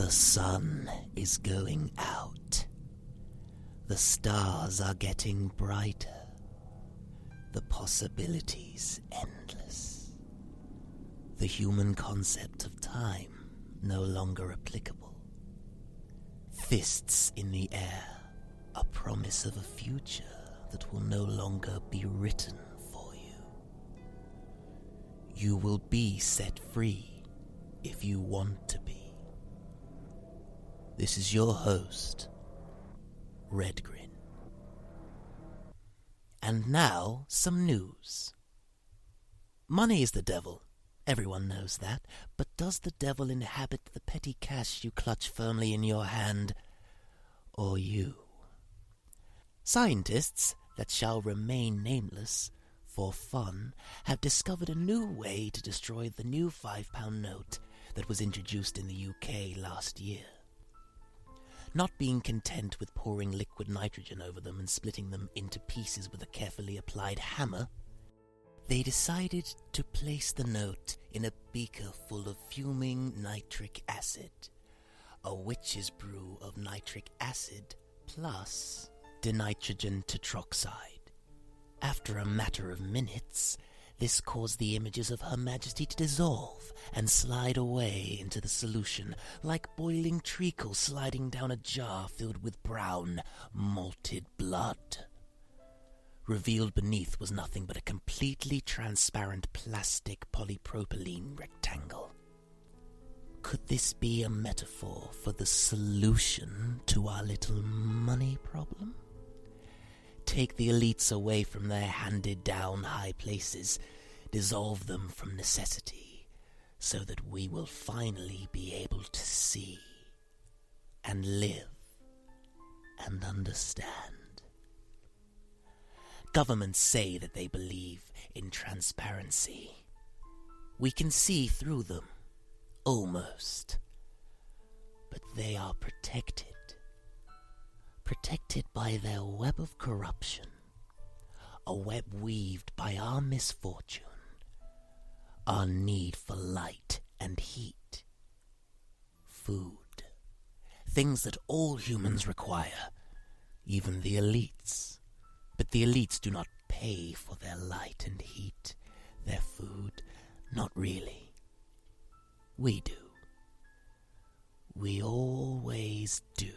The sun is going out. The stars are getting brighter. The possibilities endless. The human concept of time no longer applicable. Fists in the air, a promise of a future that will no longer be written for you. You will be set free if you want to be. This is your host, RedGrin. And now, some news. Money is the devil. Everyone knows that. But does the devil inhabit the petty cash you clutch firmly in your hand, or you? Scientists that shall remain nameless for fun have discovered a new way to destroy the new £5 note that was introduced in the UK last year. Not being content with pouring liquid nitrogen over them and splitting them into pieces with a carefully applied hammer, they decided to place the note in a beaker full of fuming nitric acid, a witch's brew of nitric acid plus dinitrogen tetroxide. After a matter of minutes, this caused the images of Her Majesty to dissolve and slide away into the solution like boiling treacle sliding down a jar filled with brown, malted blood. Revealed beneath was nothing but a completely transparent plastic polypropylene rectangle. Could this be a metaphor for the solution to our little money problem? Take the elites away from their handed-down high places, dissolve them from necessity, so that we will finally be able to see and live and understand. Governments say that they believe in transparency. We can see through them, almost, but they are protected by their web of corruption, a web weaved by our misfortune, our need for light and heat, food, things that all humans require, even the elites. But the elites do not pay for their light and heat, their food, not really. We do. We always do.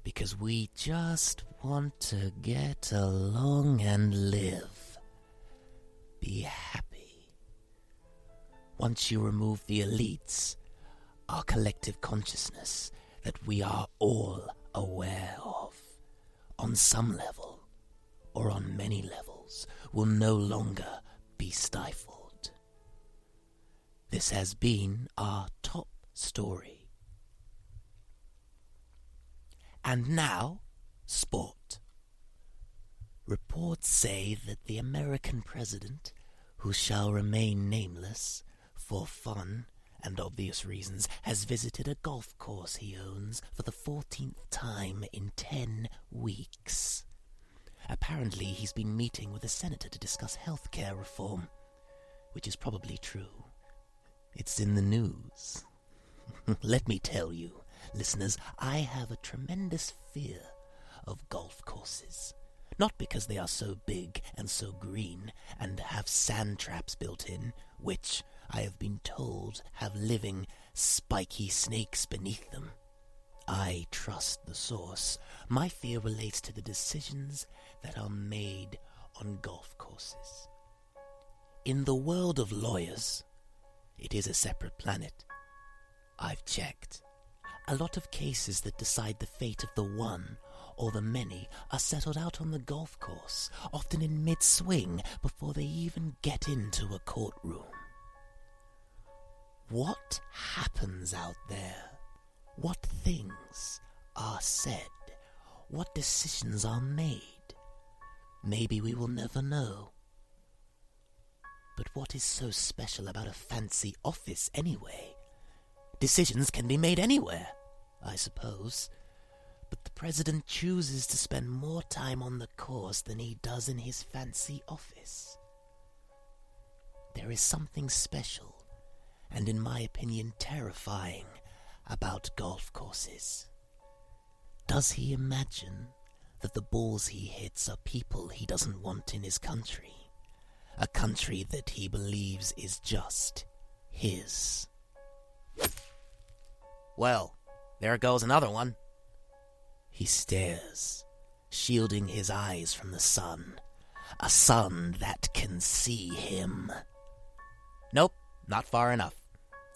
Because we just want to get along and live. Be happy. Once you remove the elites, our collective consciousness that we are all aware of, on some level, or on many levels, will no longer be stifled. This has been our top story. And now, sport. Reports say that the American president, who shall remain nameless, for fun and obvious reasons, has visited a golf course he owns for the 14th time in 10 weeks. Apparently he's been meeting with a senator to discuss health care reform, which is probably true. It's in the news. Let me tell you, listeners, I have a tremendous fear of golf courses. Not because they are so big and so green and have sand traps built in, which I have been told have living, spiky snakes beneath them. I trust the source. My fear relates to the decisions that are made on golf courses. In the world of lawyers, it is a separate planet. I've checked. A lot of cases that decide the fate of the one or the many are settled out on the golf course, often in mid-swing before they even get into a courtroom. What happens out there? What things are said? What decisions are made? Maybe we will never know. But what is so special about a fancy office anyway? Decisions can be made anywhere, I suppose. But the president chooses to spend more time on the course than he does in his fancy office. There is something special, and in my opinion terrifying, about golf courses? Does he imagine that the balls he hits are people he doesn't want in his country? A country that he believes is just his. Well, there goes another one. He stares, shielding his eyes from the sun. A sun that can see him. Nope, not far enough.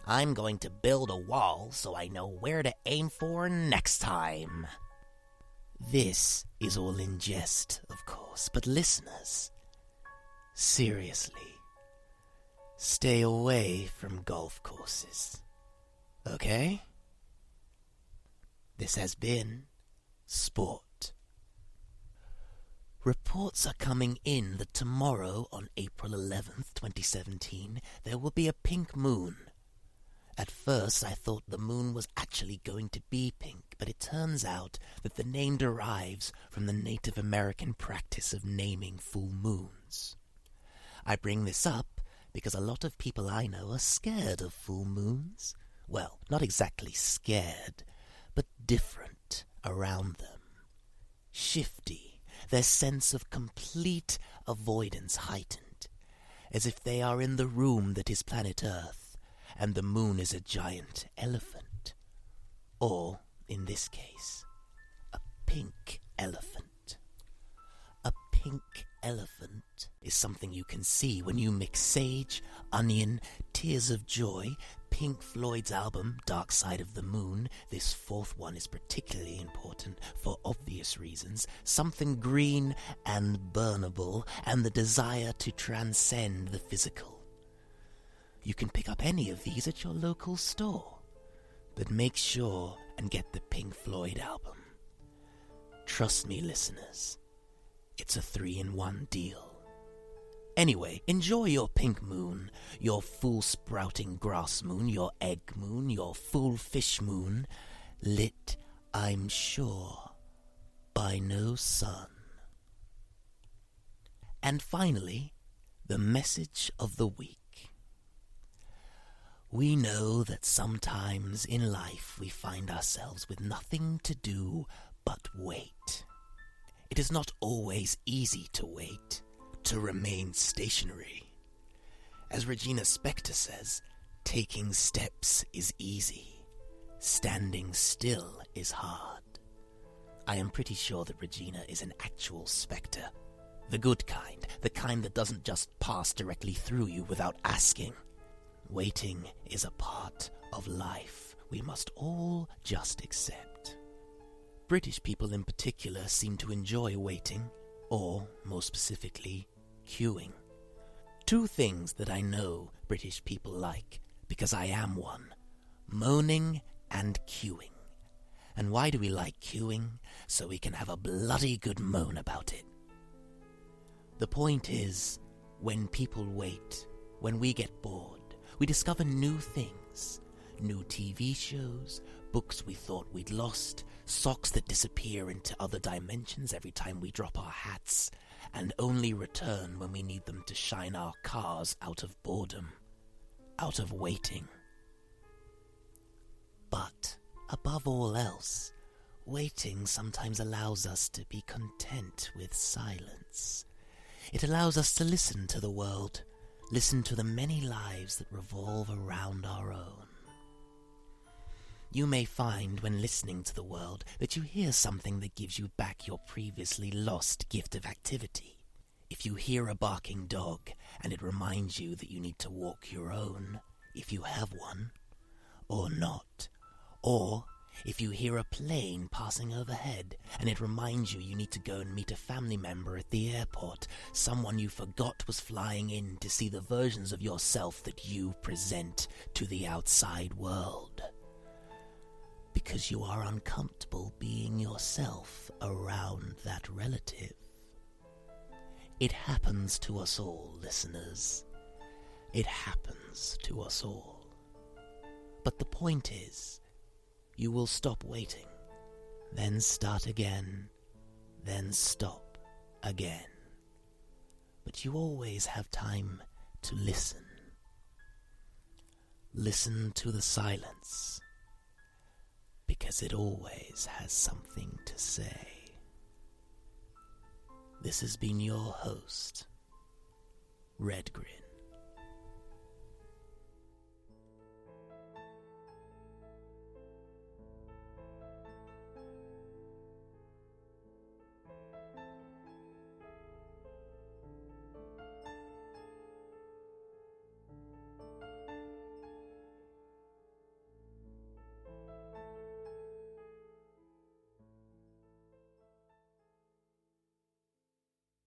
I'm going to build a wall so I know where to aim for next time. This is all in jest, of course, but listeners, seriously, stay away from golf courses, okay? This has been Sport. Reports are coming in that tomorrow, on April 11th, 2017, there will be a pink moon. At first I thought the moon was actually going to be pink, but it turns out that the name derives from the Native American practice of naming full moons. I bring this up because a lot of people I know are scared of full moons. Well, not exactly scared, but different around them. Shifty, their sense of complete avoidance heightened, as if they are in the room that is planet Earth, and the moon is a giant elephant. Or, in this case, a pink elephant. A pink elephant is something you can see when you mix Sage, Onion, Tears of Joy, Pink Floyd's album Dark Side of the Moon. This fourth one is particularly important for obvious reasons. Something green and burnable, and the desire to transcend the physical. You can pick up any of these at your local store, but make sure and get the Pink Floyd album. Trust me, listeners, it's a 3-in-1 deal. Anyway, enjoy your pink moon, your full sprouting grass moon, your egg moon, your full fish moon, lit, I'm sure, by no sun. And finally, the message of the week. We know that sometimes in life we find ourselves with nothing to do but wait. It is not always easy to wait, to remain stationary. As Regina Spektor says, taking steps is easy, standing still is hard. I am pretty sure that Regina is an actual spectre. The good kind, the kind that doesn't just pass directly through you without asking. Waiting is a part of life we must all just accept. British people in particular seem to enjoy waiting, or, more specifically, queuing. Two things that I know British people like, because I am one: moaning and queuing. And why do we like queuing? So we can have a bloody good moan about it. The point is, when people wait, when we get bored, we discover new things, new TV shows, books we thought we'd lost, socks that disappear into other dimensions every time we drop our hats, and only return when we need them to shine our cars out of boredom, out of waiting. But, above all else, waiting sometimes allows us to be content with silence. It allows us to listen to the world, listen to the many lives that revolve around our own. You may find when listening to the world that you hear something that gives you back your previously lost gift of activity. If you hear a barking dog and it reminds you that you need to walk your own, if you have one, or not, or if you hear a plane passing overhead and it reminds you you need to go and meet a family member at the airport, someone you forgot was flying in to see the versions of yourself that you present to the outside world. Because you are uncomfortable being yourself around that relative. It happens to us all, listeners. It happens to us all. But the point is, you will stop waiting, then start again, then stop again. But you always have time to listen. Listen to the silence. because it always has something to say. This has been your host, RedGrin.